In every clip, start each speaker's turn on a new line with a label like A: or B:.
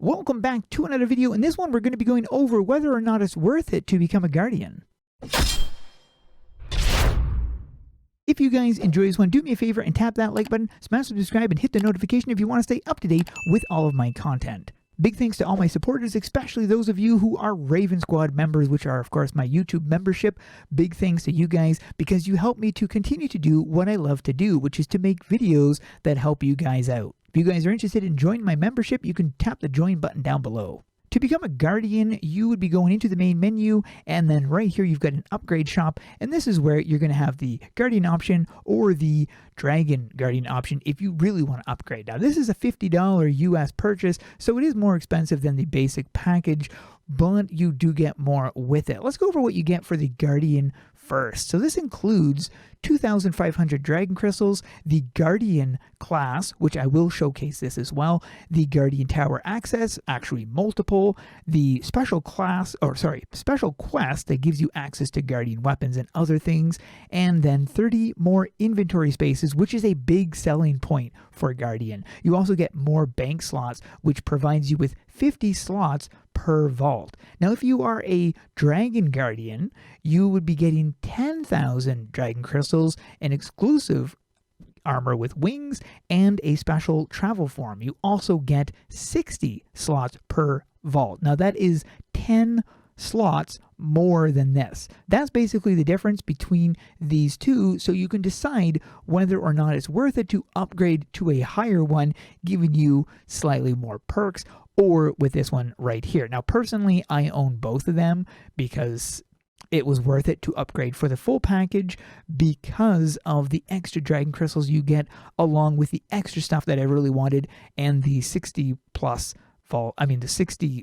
A: Welcome back to another video. In this one, we're going to be going over whether or not it's worth it to become a guardian. If you guys enjoy this one, do me a favor and tap that like button, smash subscribe, and hit the notification if you want to stay up to date with all of my content. Big thanks to all my supporters, especially those of you who are Raven Squad members, which are, of course, my YouTube membership. Big thanks to you guys because you help me to continue to do what I love to do, which is to make videos that help you guys out. If you guys are interested in joining my membership, you can tap the join button down below. To become a guardian, you would be going into the main menu, and then right here you've got an upgrade shop, and this is where you're going to have the guardian option or the dragon guardian option if you really want to upgrade. Now this is a $50 US purchase, so it is more expensive than the basic package, but you do get more with it. Let's go over what you get for the guardian first. So this includes 2,500 dragon crystals, the guardian class, which I will showcase this as well, the guardian tower access, actually multiple, the special quest that gives you access to guardian weapons and other things, and then 30 more inventory spaces, which is a big selling point for guardian. You also get more bank slots, which provides you with 50 slots per vault. Now, if you are a dragon guardian, you would be getting 10,000 dragon crystals, an exclusive armor with wings, and a special travel form. You also get 60 slots per vault. Now, that is 10 slots more than this. That's basically the difference between these two, so you can decide whether or not it's worth it to upgrade to a higher one, giving you slightly more perks, or with this one right here. Now, personally, I own both of them because it was worth it to upgrade for the full package because of the extra dragon crystals you get, along with the extra stuff that I really wanted, and the 60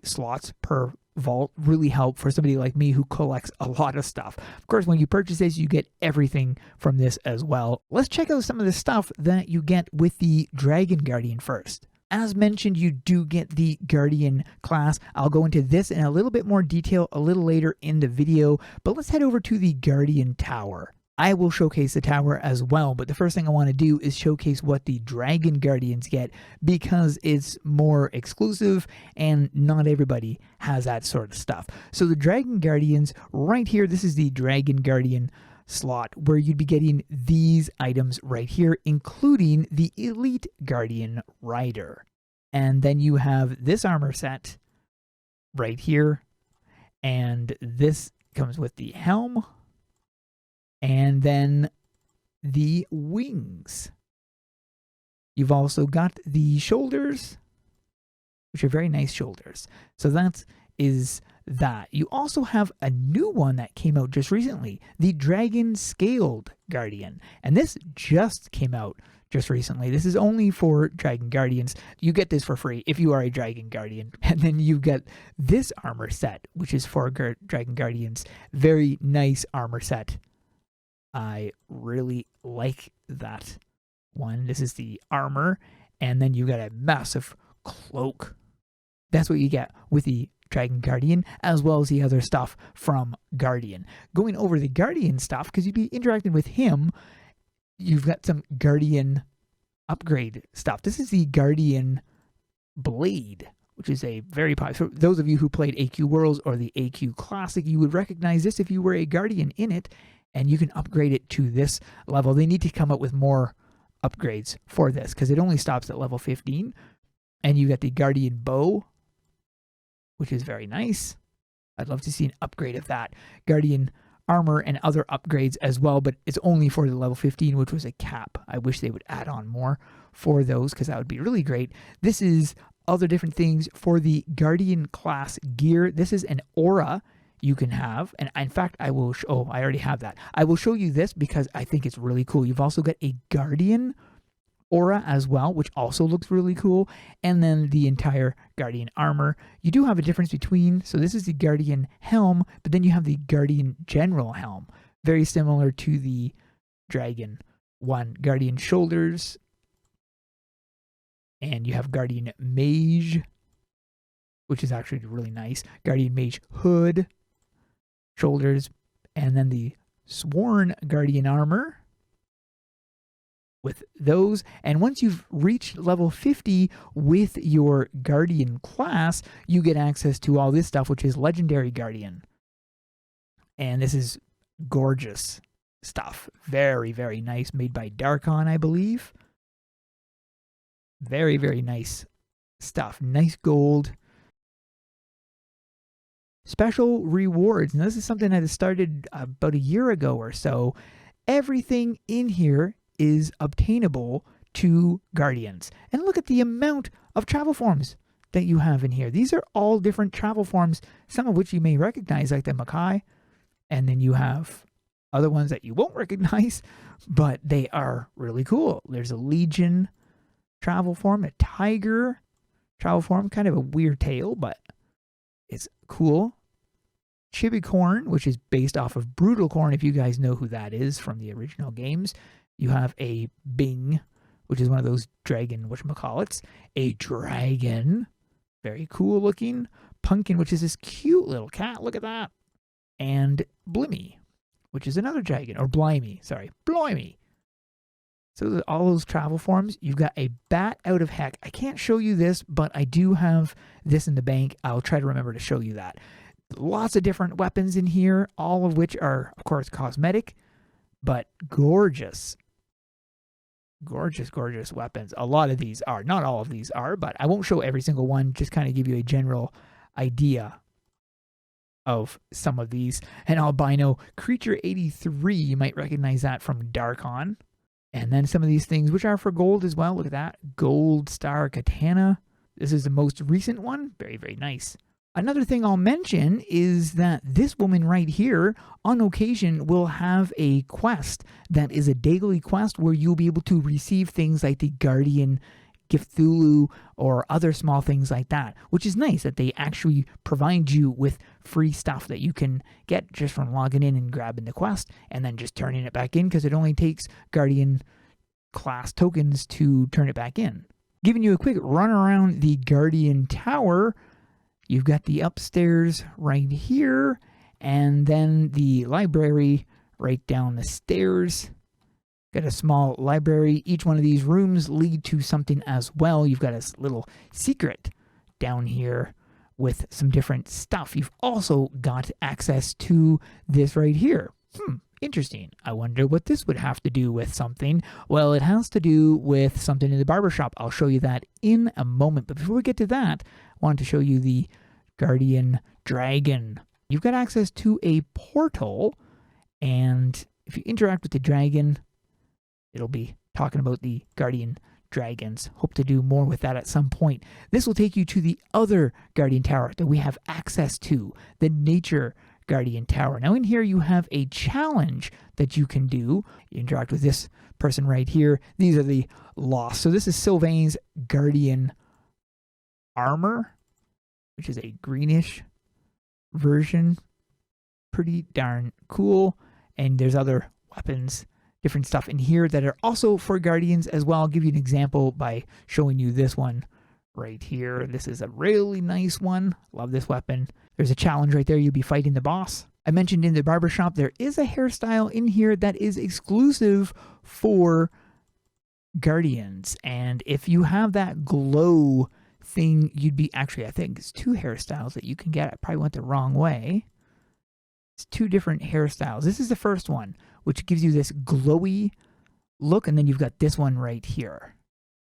A: slots per vault really help for somebody like me who collects a lot of stuff. Of course, when you purchase this, you get everything from this as well. Let's check out some of the stuff that you get with the Dragon Guardian first. As mentioned, you do get the Guardian class. I'll go into this in a little bit more detail a little later in the video, but let's head over to the Guardian Tower. I will showcase the tower as well, but the first thing I want to do is showcase what the Dragon Guardians get because it's more exclusive and not everybody has that sort of stuff. So the Dragon Guardians right here, this is the Dragon Guardian slot where you'd be getting these items right here, including the Elite Guardian Rider. And then you have this armor set right here, and this comes with the helm, and then the wings. You've also got the shoulders, which are very nice shoulders. So that is that. You also have a new one that came out just recently, the Dragon Scaled Guardian. And this just came out just recently. This is only for Dragon Guardians. You get this for free if you are a Dragon Guardian. And then you get this armor set, which is for Dragon Guardians. Very nice armor set. I really like that one. This is the armor, and then you got a massive cloak. That's what you get with the Dragon Guardian, as well as the other stuff from Guardian. Going over the Guardian stuff, because you'd be interacting with him, you've got some Guardian upgrade stuff. This is the Guardian Blade, which is a very popular. For those of you who played AQ Worlds or the AQ Classic, you would recognize this if you were a Guardian in it, and you can upgrade it to this level. They need to come up with more upgrades for this because it only stops at level 15. And you got the Guardian Bow, which is very nice. I'd love to see an upgrade of that. Guardian Armor and other upgrades as well, but it's only for the level 15, which was a cap. I wish they would add on more for those because that would be really great. This is other different things for the Guardian class gear. This is an aura you can have, and in fact I will I already have that. I will show you this because I think it's really cool. You've also got a Guardian aura as well, which also looks really cool, and then the entire Guardian armor. You do have a difference between, so this is the Guardian helm, but then you have the Guardian General helm, very similar to the Dragon one. Guardian shoulders, and you have Guardian Mage, which is actually really nice. Guardian Mage hood, shoulders, and then the Sworn Guardian armor, with those. And once you've reached level 50 with your Guardian class, you get access to all this stuff, which is Legendary Guardian. And this is gorgeous stuff. Very, very nice. Made by Darkon, I believe. Very, very nice stuff. Nice gold. Special rewards. Now, this is something that has started about a year ago or so. Everything in here is obtainable to Guardians. And look at the amount of travel forms that you have in here. These are all different travel forms, some of which you may recognize, like the Makai. And then you have other ones that you won't recognize, but they are really cool. There's a Legion travel form, a Tiger travel form, kind of a weird tail, but it's cool. Chibicorn, which is based off of Brutal Corn, if you guys know who that is from the original games. You have a Bing, which is one of those dragon, whatchamacallits. A Dragon, very cool looking. Pumpkin, which is this cute little cat, look at that. And Blimmy, which is another dragon, or Blimey, sorry, Blimey. So all those travel forms. You've got a Bat Out of Heck. I can't show you this, but I do have this in the bank. I'll try to remember to show you that. Lots of different weapons in here, all of which are, of course, cosmetic, but gorgeous. Gorgeous, gorgeous weapons. A lot of these are. Not all of these are, but I won't show every single one, just kind of give you a general idea of some of these. An albino creature 83, you might recognize that from Darkon. And then some of these things, which are for gold as well. Look at that. Gold Star Katana. This is the most recent one. Very, very nice. Another thing I'll mention is that this woman right here, on occasion, will have a quest that is a daily quest where you'll be able to receive things like the Guardian Cthulhu or other small things like that, which is nice that they actually provide you with free stuff that you can get just from logging in and grabbing the quest and then just turning it back in, because it only takes Guardian class tokens to turn it back in. Giving you a quick run around the Guardian Tower, you've got the upstairs right here, and then the library right down the stairs. Got a small library. Each one of these rooms lead to something as well. You've got a little secret down here with some different stuff. You've also got access to this right here. Interesting. I wonder what this would have to do with something. Well, it has to do with something in the barbershop. I'll show you that in a moment. But before we get to that, I wanted to show you the Guardian Dragon. You've got access to a portal, and if you interact with the dragon, it'll be talking about the Guardian Dragons. Hope to do more with that at some point. This will take you to the other Guardian Tower that we have access to, the Nature Guardian Tower. Now in here you have a challenge that you can do. You interact with this person right here. These are the Lost. So this is Sylvain's Guardian Armor, which is a greenish version. Pretty darn cool. And there's other weapons, different stuff in here that are also for Guardians as well. I'll give you an example by showing you this one right here. This is a really nice one. Love this weapon. There's a challenge right there. You'll be fighting the boss. I mentioned in the barbershop, there is a hairstyle in here that is exclusive for Guardians. And if you have that glow thing, you'd be actually, I think it's 2 hairstyles that you can get. I probably went the wrong way. It's 2 different hairstyles. This is the first one, which gives you this glowy look, and then you've got this one right here.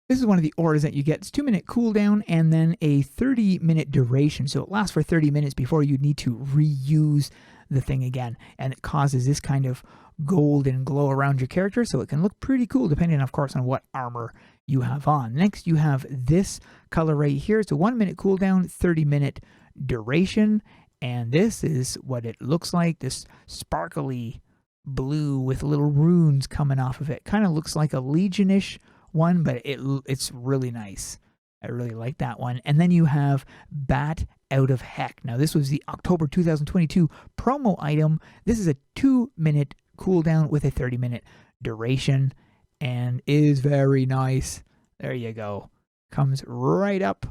A: This is one of the auras that you get. It's 2-minute cooldown and then a 30-minute duration. So it lasts for 30 minutes before you need to reuse the thing again. And it causes this kind of golden glow around your character, so it can look pretty cool depending, of course, on what armor you have on. Next, you have this color right here. It's a 1-minute cooldown, 30-minute duration. And this is what it looks like, this sparkly blue with little runes coming off of it. Kind of looks like a Legion-ish one, but it's really nice. I really like that one. And then you have Bat Out of Heck. Now, this was the October 2022 promo item. This is a 2-minute cooldown with a 30-minute duration and is very nice. There you go. Comes right up,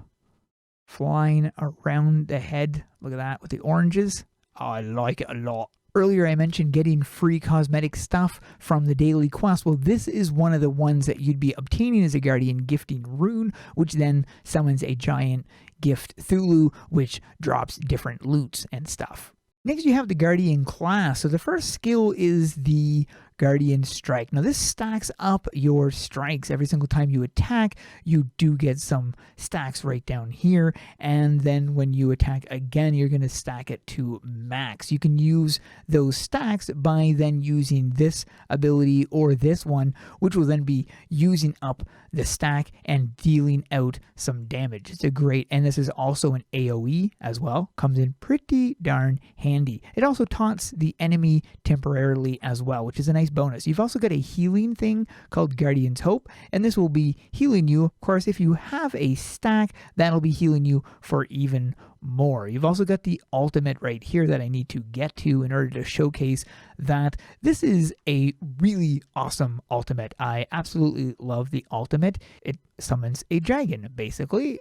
A: flying around the head. Look at that with the oranges. Oh, I like it a lot. Earlier I mentioned getting free cosmetic stuff from the daily quest. Well, this is one of the ones that you'd be obtaining as a Guardian, gifting Rune, which then summons a giant gift Thulu, which drops different loots and stuff. Next, you have the Guardian class. So the first skill is the Guardian Strike. Now this stacks up your strikes. Every single time you attack, you do get some stacks right down here. And then when you attack again, you're going to stack it to max. You can use those stacks by then using this ability or this one, which will then be using up the stack and dealing out some damage. It's a great, and this is also an AoE as well. Comes in pretty darn handy. It also taunts the enemy temporarily as well, which is a nice bonus. You've also got a healing thing called Guardian's Hope, and this will be healing you. Of course, if you have a stack, that'll be healing you for even more. You've also got the ultimate right here that I need to get to in order to showcase that this is a really awesome ultimate. I absolutely love the ultimate. It summons a dragon, basically.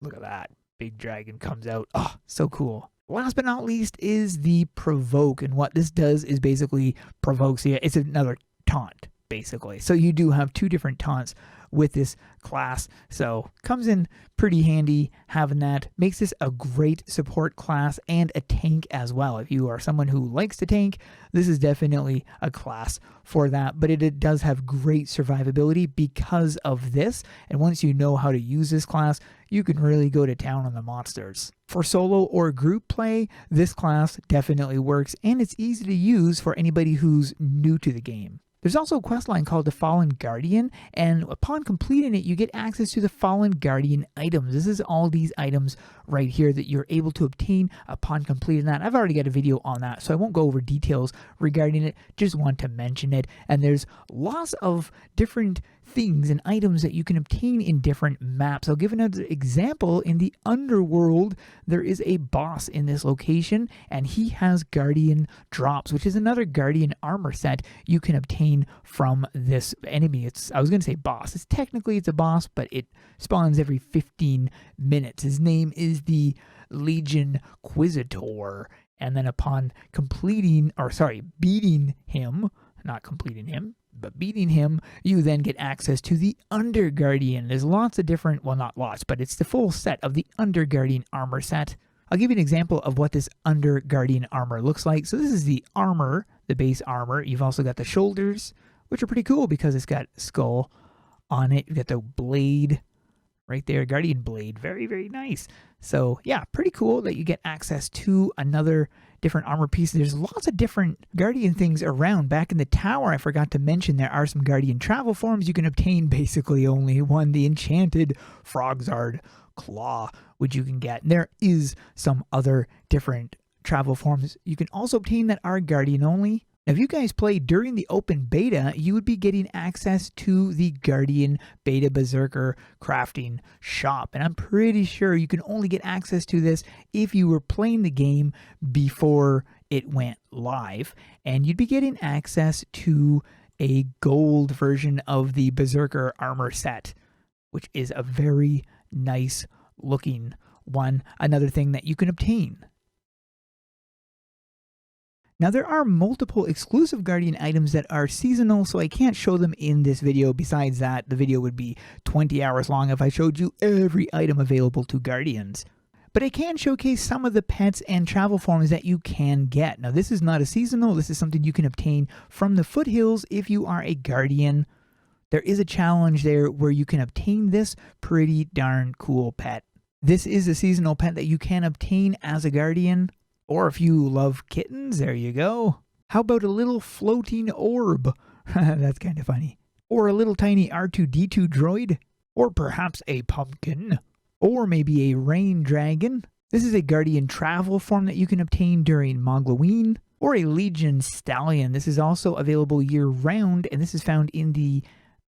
A: Look at that. Big dragon comes out. Oh, so cool. Last but not least is the provoke, and what this does is basically provokes you. It's another taunt, basically. So you do have two different taunts with this class, so comes in pretty handy having that. Makes this a great support class and a tank as well. If you are someone who likes to tank, this is definitely a class for that, but it does have great survivability because of this, and once you know how to use this class, you can really go to town on the monsters. For solo or group play, this class definitely works, and it's easy to use for anybody who's new to the game. There's also a quest line called the Fallen Guardian, and upon completing it, you get access to the Fallen Guardian items. This is all these items right here that you're able to obtain upon completing that. I've already got a video on that, so I won't go over details regarding it, just want to mention it. And there's lots of different things and items that you can obtain in different maps. I'll give another example. In the underworld, there is a boss in this location, and he has Guardian drops, which is another Guardian armor set you can obtain from this enemy. I was going to say boss. It's a boss, but it spawns every 15 minutes. His name is the Legion Quisitor, and then upon beating him, not completing him, but beating him, you then get access to the Under Guardian. There's lots of different, well, not lots, but it's the full set of the Under Guardian armor set. I'll give you an example of what this Under Guardian armor looks like. So this is the armor, the base armor. You've also got the shoulders, which are pretty cool because it's got skull on it. You've got the blade right there, Guardian blade. Very, very nice. So yeah, pretty cool that you get access to another different armor pieces. There's lots of different Guardian things around. Back in the tower, I forgot to mention there are some Guardian travel forms. You can obtain basically only one, the enchanted Frogzard Claw, which you can get. There is some other different travel forms you can also obtain that are Guardian only. Now, if you guys played during the open beta, you would be getting access to the Guardian Beta Berserker crafting shop. And I'm pretty sure you can only get access to this if you were playing the game before it went live. And you'd be getting access to a gold version of the Berserker armor set, which is a very nice looking one. Another thing that you can obtain. Now, there are multiple exclusive Guardian items that are seasonal, so I can't show them in this video. Besides that, the video would be 20 hours long if I showed you every item available to Guardians. But I can showcase some of the pets and travel forms that you can get. Now, this is not a seasonal. This is something you can obtain from the foothills if you are a Guardian. There is a challenge there where you can obtain this pretty darn cool pet. This is a seasonal pet that you can obtain as a Guardian. Or if you love kittens, there you go. How about a little floating orb? That's kind of funny. Or a little tiny R2-D2 droid. Or perhaps a pumpkin. Or maybe a rain dragon. This is a Guardian travel form that you can obtain during Mogloween. Or a Legion stallion. This is also available year-round, and this is found in the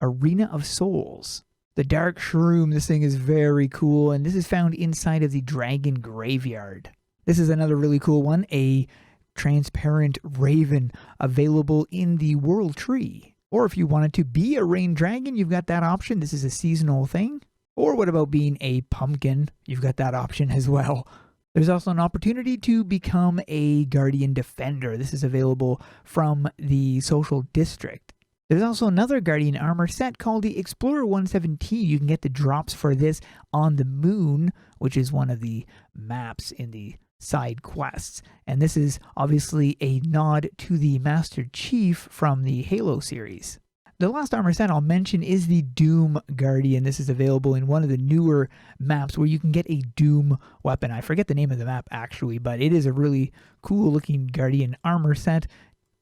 A: Arena of Souls. The Dark Shroom, this thing is very cool, and this is found inside of the Dragon Graveyard. This is another really cool one, a transparent raven available in the World Tree. Or if you wanted to be a rain dragon, you've got that option. This is a seasonal thing. Or what about being a pumpkin? You've got that option as well. There's also an opportunity to become a Guardian Defender. This is available from the Social District. There's also another Guardian armor set called the Explorer 117. You can get the drops for this on the moon, which is one of the maps in the side quests. And this is obviously a nod to the Master Chief from the Halo series. The last armor set I'll mention is the Doom Guardian. This is available in one of the newer maps where you can get a Doom weapon. I forget the name of the map actually, but it is a really cool looking Guardian armor set.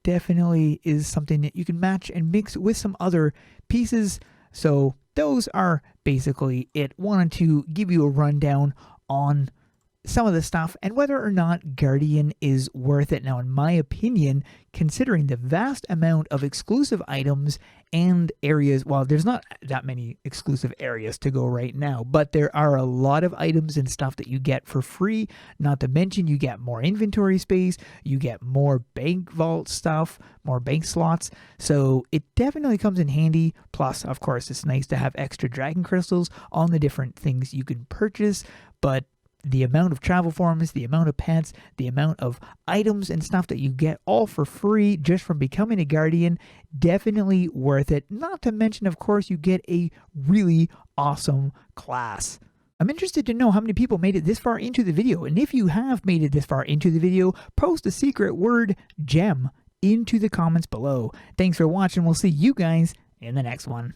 A: Definitely is something that you can match and mix with some other pieces. So those are basically it. Wanted to give you a rundown on some of the stuff and whether or not Guardian is worth it. Now, in my opinion, considering the vast amount of exclusive items and areas, well, there's not that many exclusive areas to go right now, but there are a lot of items and stuff that you get for free. Not to mention you get more inventory space, you get more bank vault stuff, more bank slots. So it definitely comes in handy. Plus, of course, it's nice to have extra dragon crystals on the different things you can purchase, but the amount of travel forms, the amount of pets, the amount of items and stuff that you get all for free just from becoming a Guardian, definitely worth it. Not to mention, of course, you get a really awesome class. I'm interested to know how many people made it this far into the video, and if you have made it this far into the video, post a secret word gem into the comments below. Thanks for watching. We'll see you guys in the next one.